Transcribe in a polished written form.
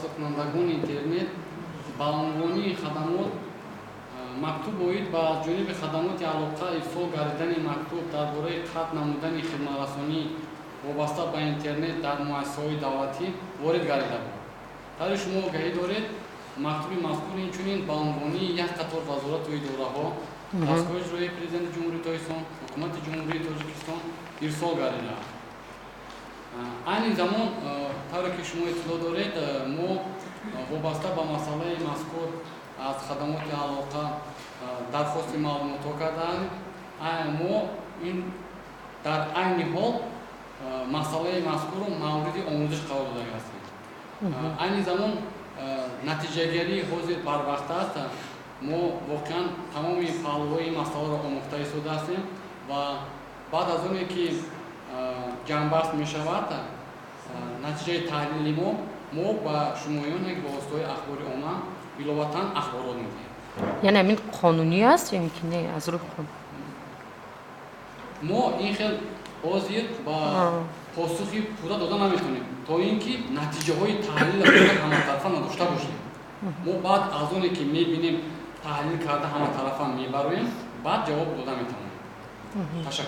کنندگان اینترنت با عنوان خدمات مکتوب باید با جانب خدمات علاقه ارسال گردیدن مکتوب درباره قطع نمودن خدمترسانی وابسته به اینترنت در مؤسسه‌های دولتی وارد گردیده بود. طور شما آگاهی دارید مکتوب مذکور اینچنین با عنوان یک قطار وزارت و اداره‌ها دستگاه اجرایی پرزیدنت جمهوری تاجیکستان حکومت جمهوری تاجیکستان ارسال گردیده است. این زمان طوری که شما اطلاع دارید ما وابسته به مسئله مذکور از خدمات علاقه درخواست معلومات کردیم. ما این در عین حال مسئله مذکور رو مورد آموزش قرار داده هستیم. این زمان نتیجه گیری حاضر بر وقت است. ما واقعا تمام پهلوهای مسئله را آموخته ایستاده هستیم و بعد از اون که جنبست می شود نتیجه تحلیلی ما با شمایان یک واسطه اخباری عامه بلواتن اخبارات میدیم. یعنی همین قانونی است یا اینکه نه از روی قانون؟ ما این خیلی حاضر با پاسخی پورا داده نمیتونیم تا اینکه نتیجه های تحلیل همه طرفه نداشته باشیم. ما بعد از اون که میبینیم تحلیل کرده همه طرفه میبریم بعد جواب داده میتونیم. تشکر.